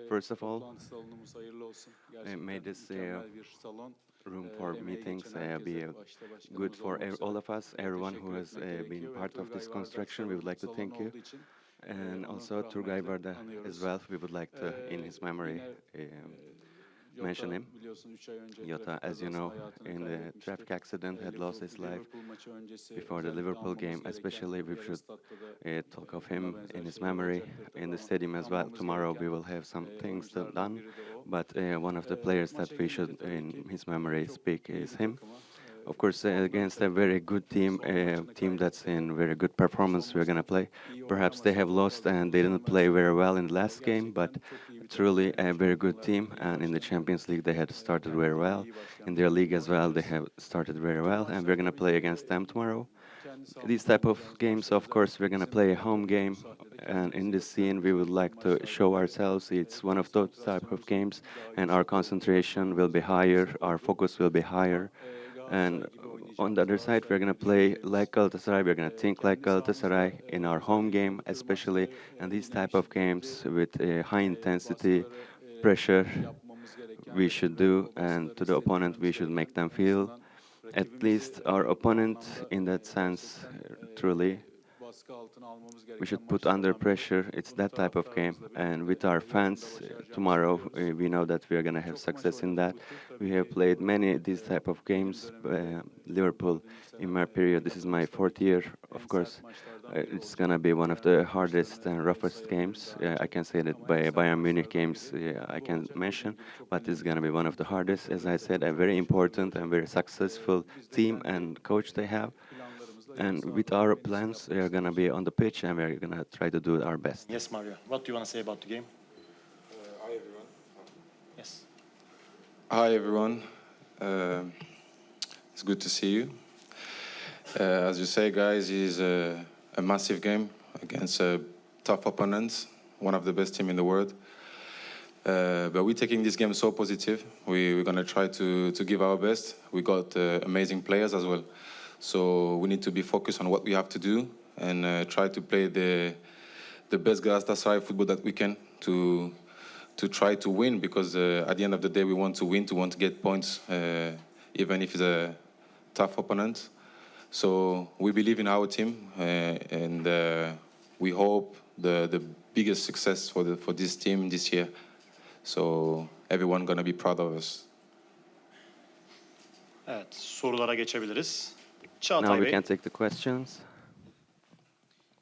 First of all, may this room for meetings be good for all of us, everyone who has been part of this construction. We would like to thank you. And also Turgay Varda as well. We would like to, in his memory, mention him. Yota, as you know, in the traffic accident had lost his life before the Liverpool game. Especially we should talk of him in his memory in the stadium as well. Tomorrow we will have some things done, but one of the players that we should in his memory speak is him. Of course, against a very good team that's in very good performance, we're gonna play. Perhaps they have lost and they didn't play very well in the last game, but truly a very good team. And in the Champions League, they had started very well. In their league as well, they have started very well, and we're gonna play against them tomorrow. These type of games, of course, we're gonna play a home game, and in this scene, we would like to show ourselves. It's one of those type of games, and our concentration will be higher, our focus will be higher. And on the other side, we're going to play like Galatasaray. We're going to think like Galatasaray in our home game, especially. And these type of games with high intensity, pressure, we should do. And to the opponent, we should make them feel. At least our opponent, in that sense, truly, we should put under pressure. It's that type of game. And with our fans, tomorrow, we know that we are going to have success in that. We have played many these type of games. Liverpool, in my period, this is my fourth year, of course. It's going to be one of the hardest and roughest games. I can say that by Bayern Munich games I can mention, but it's going to be one of the hardest. As I said, a very important and very successful team and coach they have. And with our plans, we are going to be on the pitch and we're going to try to do our best. Yes, Mario. What do you want to say about the game? Hi, everyone. Yes. Hi, everyone. It's good to see you. As you say, guys, it's a massive game against a tough opponent, one of the best teams in the world. But we're taking this game so positive. We're going to try to give our best. We got amazing players as well. So we need to be focused on what we have to do and try to play the best Galatasaray football that we can to try to win, because at the end of the day we want to win, to get points, even if it's a tough opponent. So we believe in our team and we hope the biggest success for this team this year. So everyone gonna be proud of us. Evet, sorulara geçebiliriz. Now Çağatay we Bey. can take the questions.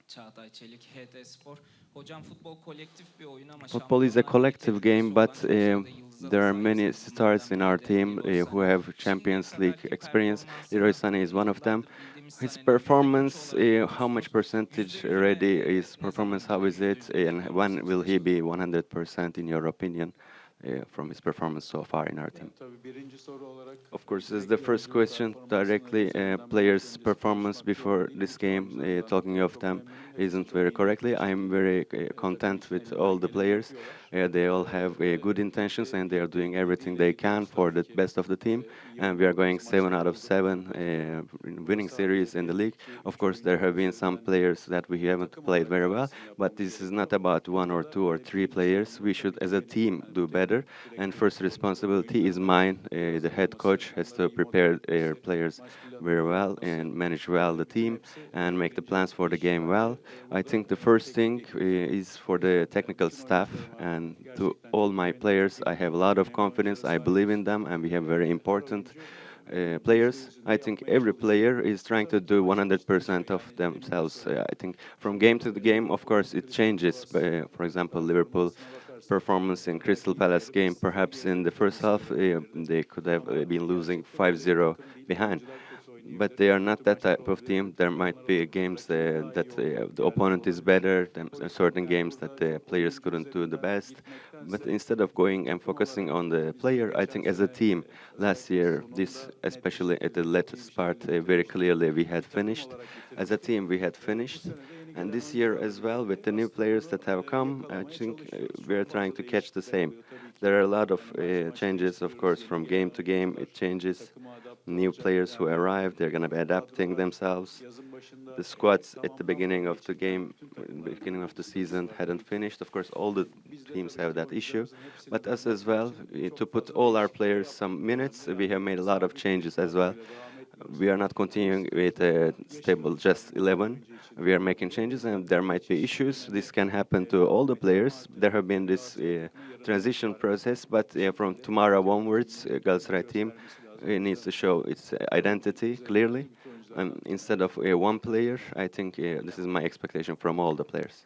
Çağatay Çelik, HT Spor. Hocam futbol kolektif bir oyun ama Football is a collective game, but there are many stars in our team who have Champions League experience. Leroy Sané is one of them. His performance, how much percentage already is performance? How is it? And when will he be 100% in your opinion from his performance so far in our team? Of course, as the first question, directly players' performance before this game, talking of them, isn't very correctly. I'm very content with all the players. They all have good intentions and they are doing everything they can for the best of the team. And we are going 7 out of 7 winning series in the league. Of course, there have been some players that we haven't played very well, but this is not about 1 or 2 or 3 players. We should, as a team, do better. And first responsibility is mine. The head coach has to prepare their players very well and manage well the team and make the plans for the game well. I think the first thing is for the technical staff and to all my players. I have a lot of confidence. I believe in them, and we have very important players. I think every player is trying to do 100% of themselves. I think from game to the game, of course, it changes. For example, Liverpool performance in Crystal Palace game, perhaps in the first half, they could have been losing 5-0 behind. But they are not that type of team. There might be games that the opponent is better, than certain games that the players couldn't do the best. But instead of going and focusing on the player, I think as a team, last year, this especially at the latest part, very clearly we had finished. As a team, we had finished. And this year as well, with the new players that have come, I think we are trying to catch the same. There are a lot of changes, of course, from game to game. It changes. New players who arrive, they're going to be adapting themselves. the squads at the beginning of the game, beginning of the season hadn't finished. Of course, all the teams have that issue, but us as well, to put all our players some minutes, we have made a lot of changes as well. We are not continuing with a stable just 11. We are making changes, and there might be issues. This can happen to all the players. There have been this transition process, but from tomorrow onwards, Galatasaray team needs to show its identity clearly. Instead of one player, I think this is my expectation from all the players.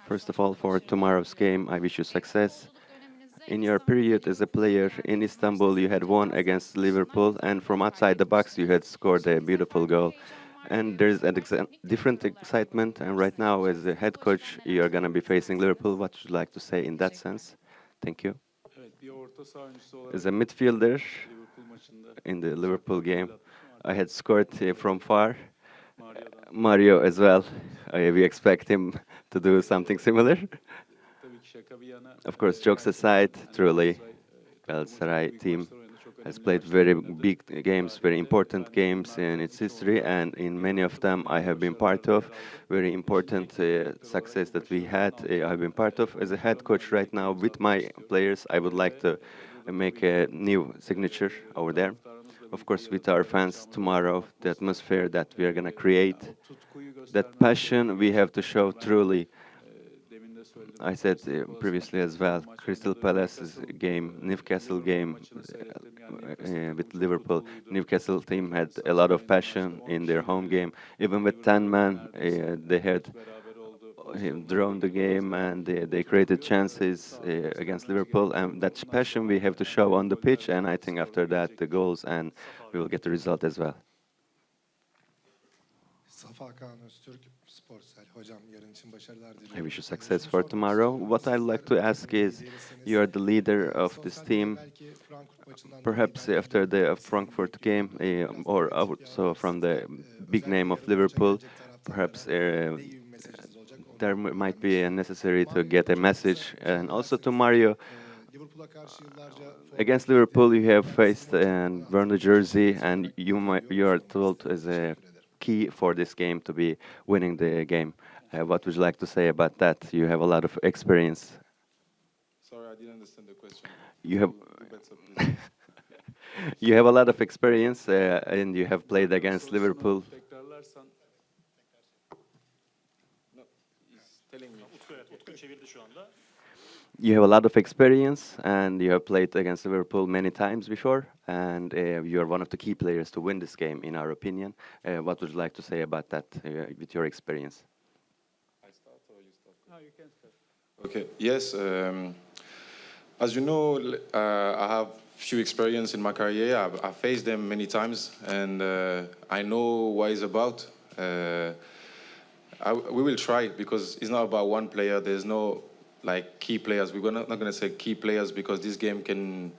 First of all, for tomorrow's game, I wish you success. In your period as a player in Istanbul, you had won against Liverpool, and from outside the box, you had scored a beautiful goal. And there's a different excitement, and right now, as a head coach, you're going to be facing Liverpool. What would you like to say in that sense? Thank you. As a midfielder in the Liverpool game, I had scored from far. Mario as well. We expect him to do something similar. Of course, jokes aside, truly, Galatasaray team has played very big games, very important games in its history, and in many of them I have been part of. Very important success that we had, I've been part of. As a head coach right now with my players, I would like to make a new signature over there. Of course, with our fans tomorrow, the atmosphere that we are going to create, that passion we have to show truly. I said previously as well, Crystal Palace's game, Newcastle game with Liverpool. Newcastle team had a lot of passion in their home game. Even with 10 men, they had drawn the game and they created chances against Liverpool. And that passion we have to show on the pitch. And I think after that, the goals, and we will get the result as well. I wish you success for tomorrow. What I'd like to ask is, you are the leader of this team. Perhaps after the Frankfurt game, or also from the big name of Liverpool, perhaps there might be necessary to get a message. And also to Mario, against Liverpool, you have faced and worn the jersey, and you are told as a key for this game to be winning the game. What would you like to say about that? You have a lot of experience. Sorry, I didn't understand the question. You have you have a lot of experience, and you have played against Liverpool. You have a lot of experience, and you have played against Liverpool many times before, and you are one of the key players to win this game, in our opinion. What would you like to say about that with your experience? I start or you start? No, you can start. Okay, yes. As you know, I have few experience in my career. I've faced them many times, and I know what it's about. We will try, because it's not about one player. There's no key players. We're not going to say key players, because this game can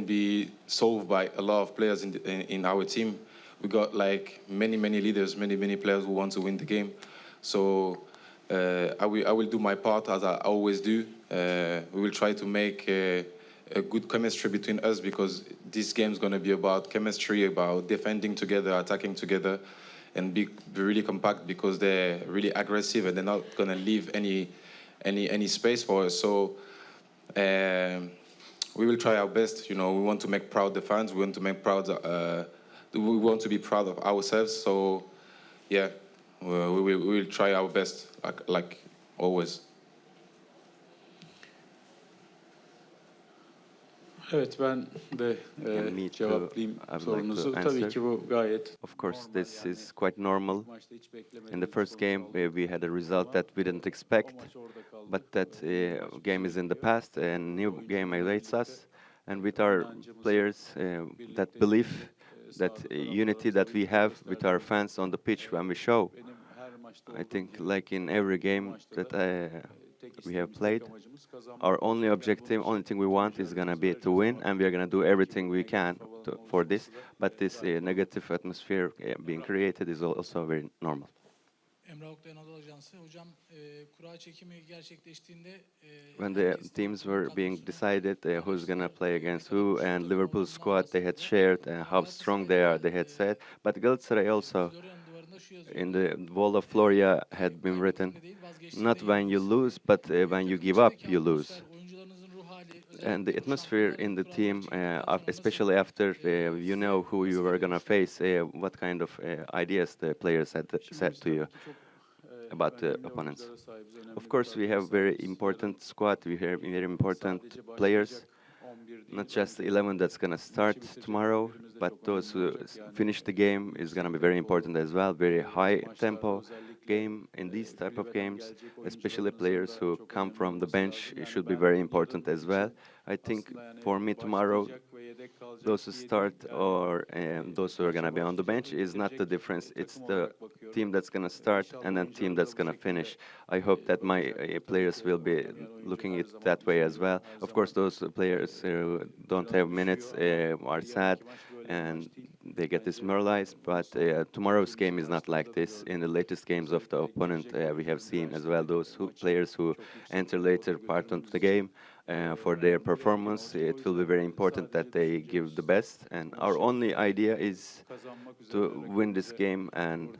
be solved by a lot of players in our team. We got many leaders, many players who want to win the game. So I will do my part as I always do. We will try to make a good chemistry between us, because this game is going to be about chemistry, about defending together, attacking together, and be really compact, because they're really aggressive and they're not going to leave any space for us. So we will try our best. We want to make proud the fans. We want to make proud. We want to be proud of ourselves. So yeah, we will try our best, like always. Evet, ben de cevaplayayım sorunuzu. Tabii ki bu gayet. Of course, this is quite normal. In the first game, we had a result that we didn't expect, but that game is in the past, and new game awaits us. And with our players, that belief, that unity that we have with our fans on the pitch when we show, I think like in every game that we have played, our only objective, only thing we want is going to be to win, and we are going to do everything we can for this. But this negative atmosphere being created is also very normal. When the teams were being decided who's gonna play against who, and Liverpool squad, they had shared how strong they are, they had said. But Galatasaray also, in the wall of Floria, had been written, not when you lose, but when you give up, you lose. And the atmosphere in the team, especially after you know who you were gonna face, what kind of ideas the players had said to you about the opponents. Of course, we have very important squad. We have very important players. Not just the 11 that's going to start tomorrow, but those who finish the game is going to be very important as well. Very high tempo game in these type of games, especially players who come from the bench, it should be very important as well. I think for me tomorrow, those who start or those who are going to be on the bench is not the difference. It's the team that's going to start and then team that's going to finish. I hope that my players will be looking it that way as well. Of course, those players who don't have minutes are sad and they get demoralized, but tomorrow's game is not like this. In the latest games of the opponent, we have seen as well those players who enter later part of the game. For their performance, it will be very important that they give the best. And our only idea is to win this game and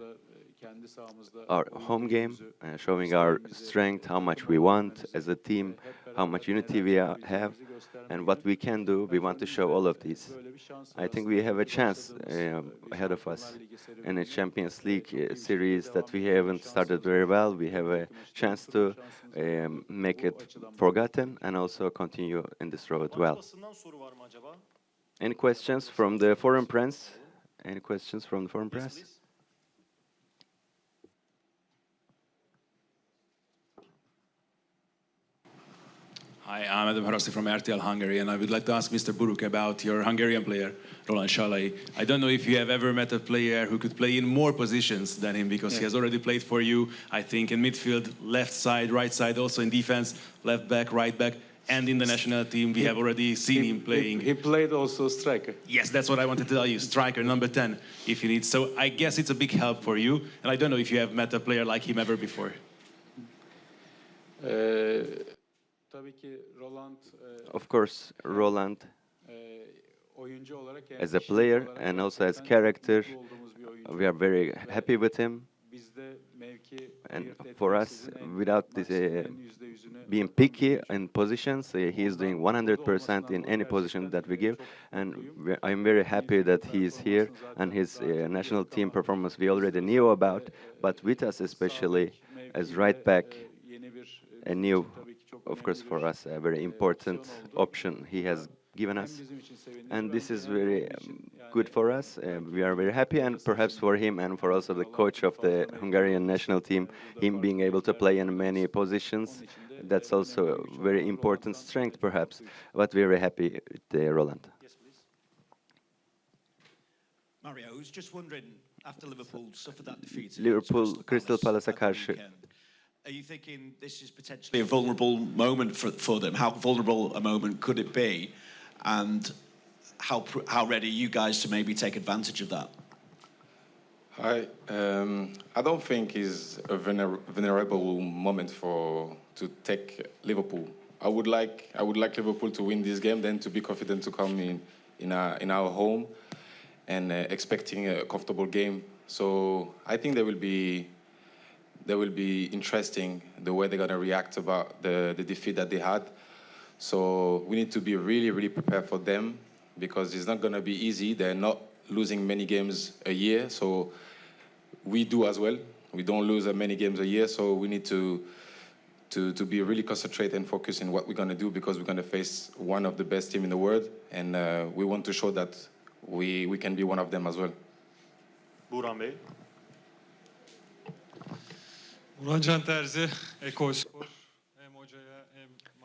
our home game, showing our strength, how much we want as a team, how much unity we have, and what we can do. We want to show all of these. I think we have a chance ahead of us in a Champions League series that we haven't started very well. We have a chance to make it forgotten and also continue in this road well. Any questions from the foreign press? Any questions from the foreign press? Hi, I'm Adam Harasti from RTL Hungary, and I would like to ask Mr. Buruk about your Hungarian player, Roland Salai. I don't know if you have ever met a player who could play in more positions than him, because he has already played for you, I think, in midfield, left side, right side, also in defense, left back, right back, and in the national team, we have already seen him playing. He played also striker. Yes, that's what I wanted to tell you, striker, number 10, if you need. So I guess it's a big help for you, and I don't know if you have met a player like him ever before. Of course, Roland, as a player and also as character, we are very happy with him. And for us, without this, being picky in positions, he is doing 100% in any position that we give. And I'm very happy that he is here, and his national team performance we already knew about, but with us especially as right back, a new, of course, for us, a very important option he has given us. And this is very good for us. We are very happy, and perhaps for him and for also the coach of the Hungarian national team, him being able to play in many positions, that's also a very important strength, perhaps. But we're very happy with Roland. Yes, please. Mario, I was just wondering, after Liverpool suffered that defeat, Liverpool, Crystal Palace'a karşı. Are you thinking this is potentially a vulnerable moment for them? How vulnerable a moment could it be? And how ready are you guys to maybe take advantage of that? I don't think it's a vulnerable moment to take Liverpool. I would like Liverpool to win this game, then to be confident to come in our home and expecting a comfortable game. So I think they will be interesting the way they're going to react about the defeat that they had. So we need to be really, really prepared for them, because it's not going to be easy. They're not losing many games a year, so we do as well. We don't lose many games a year, so we need to be really concentrated and focus on what we're going to do, because we're going to face one of the best teams in the world, and we want to show that we can be one of them as well. Buran Bey.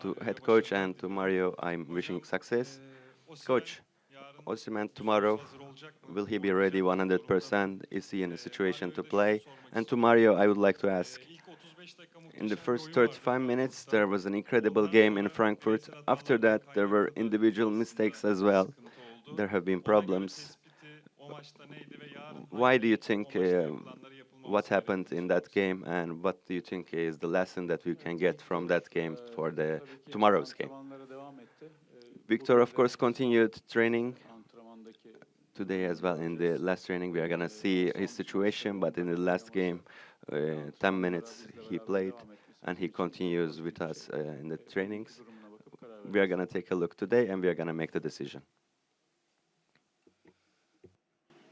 To head coach and to Mario, I'm wishing success. Coach, Osimhen tomorrow, will he be ready 100%? Is he in a situation to play? And to Mario, I would like to ask, in the first 35 minutes, there was an incredible game in Frankfurt. After that, there were individual mistakes as well. There have been problems. Why do you think what happened in that game, and what do you think is the lesson that we can get from that game for the tomorrow's game? Victor, of course, continued training today as well. In the last training, we are going to see his situation, but in the last game, 10 minutes he played, and he continues with us in the trainings. We are going to take a look today, and we are going to make the decision.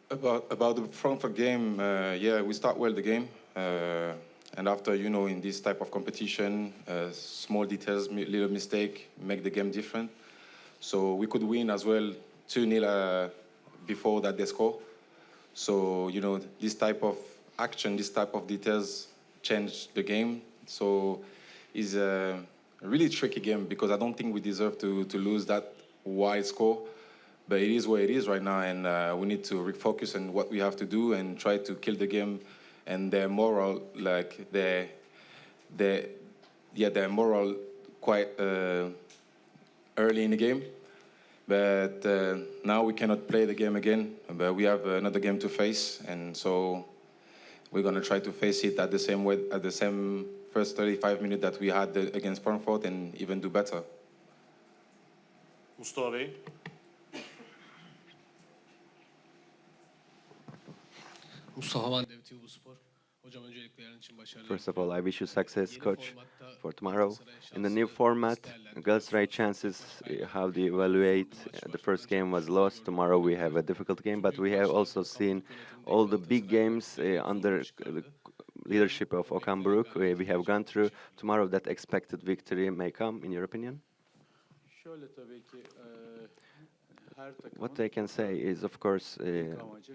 About the Frankfurt game, yeah, we start well the game, and after, you know, in this type of competition, small details, little mistake, make the game different. So we could win as well 2-0 before that they score. So, you know, this type of action, this type of details change the game. So it's a really tricky game because I don't think we deserve to lose that wide score. But it is what it is right now, and we need to refocus on what we have to do and try to kill the game. And their moral, like their moral quite early in the game. But now we cannot play the game again. But we have another game to face, and so we're gonna try to face it at the same way, at the same first 35 minutes that we had against Frankfurt, and even do better. Mustafa Bey. First of all, I wish you success, coach, for tomorrow. In the new format, Galatasaray chances, how do you evaluate? The first game was lost. Tomorrow we have a difficult game, but we have also seen all the big games under the leadership of Okan Buruk. We have gone through. Tomorrow that expected victory may come, in your opinion? What I can say is, of course,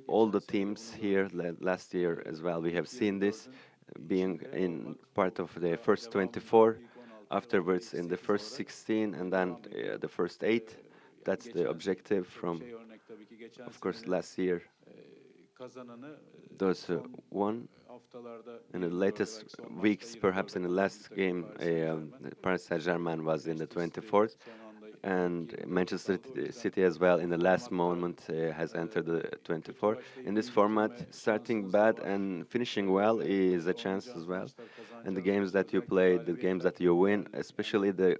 all the teams here last year as well, we have seen this being in part of the first 24, afterwards in the first 16, and then the first 8. That's the objective from, of course, last year. Those won. In the latest weeks, perhaps in the last game, Paris Saint-Germain was in the 24th. And Manchester City as well in the last moment has entered the 24. In this format, starting bad and finishing well is a chance as well. And the games that you play, the games that you win, especially the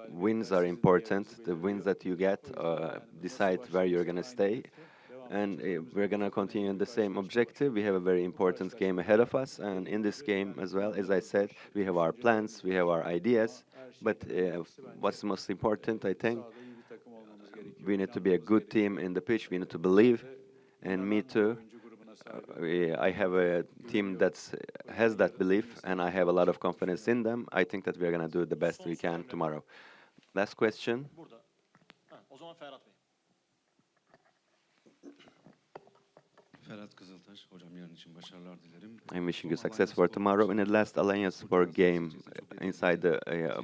wins are important. The wins that you get decide where you're going to stay. And we're going to continue in the same objective. We have a very important game ahead of us. And in this game as well, as I said, we have our plans, we have our ideas. But what's most important, I think, we need to be a good team in the pitch. We need to believe. And me too. I have a team that has that belief, and I have a lot of confidence in them. I think that we're going to do the best we can tomorrow. Last question. I'm wishing you success for tomorrow. In the last Alanyaspor game, inside the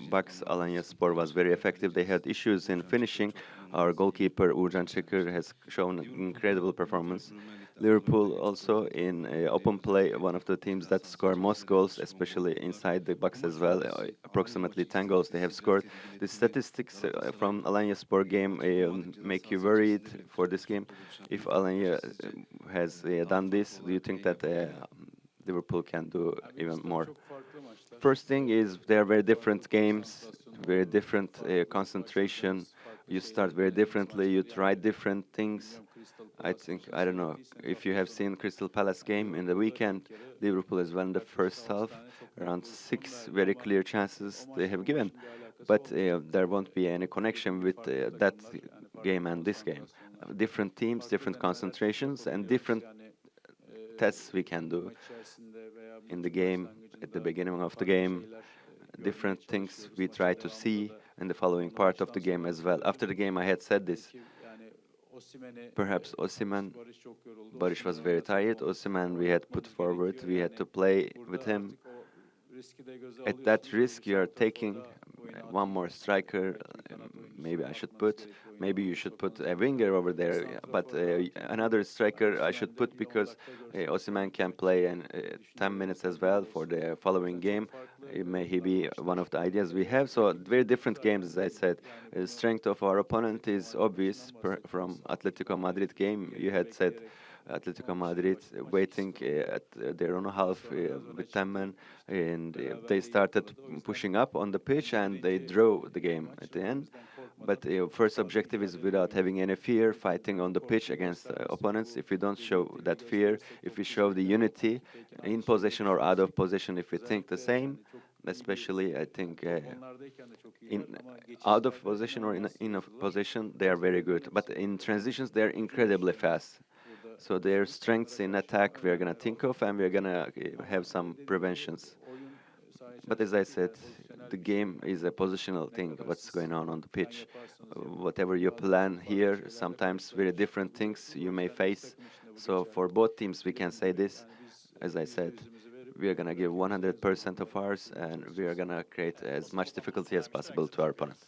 box, Alanyaspor was very effective. They had issues in finishing. Our goalkeeper, Uğurcan Çakır, has shown incredible performance. Liverpool also in open play, one of the teams that score most goals, especially inside the box as well. Approximately 10 goals they have scored. The statistics from Alanyaspor game make you worried for this game. If Alanya has done this, do you think that Liverpool can do even more? First thing is they are very different games, very different concentration. You start very differently, you try different things. I think, I don't know, if you have seen Crystal Palace game in the weekend, Liverpool has won the first half, around 6 very clear chances they have given. But there won't be any connection with that game and this game. Different teams, different concentrations, and different tests we can do in the game, at the beginning of the game, different things we try to see in the following part of the game as well. After the game, I had said this. Perhaps Osimhen, Barış was very tired. Osimhen, we had put forward, we had to play with him. At that risk, you are taking one more striker. Maybe I should put. Maybe you should put a winger over there. But another striker I should put because Osimhen can play in 10 minutes as well for the following game. May he be one of the ideas we have. So very different games, as I said. The strength of our opponent is obvious from Atletico Madrid game. You had said Atletico Madrid waiting at their own half with 10 men, and they started pushing up on the pitch and they drew the game at the end. But first objective is without having any fear, fighting on the pitch against opponents. If we don't show that fear, if we show the unity in possession or out of possession, if we think the same, especially I think in out of possession or in a possession, they are very good. But in transitions, they are incredibly fast. So their strengths in attack we are going to think of, and we're going to have some preventions. But as I said, the game is a positional thing, what's going on the pitch. Whatever you plan here, sometimes very different things you may face. So for both teams, we can say this. As I said, we are going to give 100% of ours, and we are going to create as much difficulty as possible to our opponent.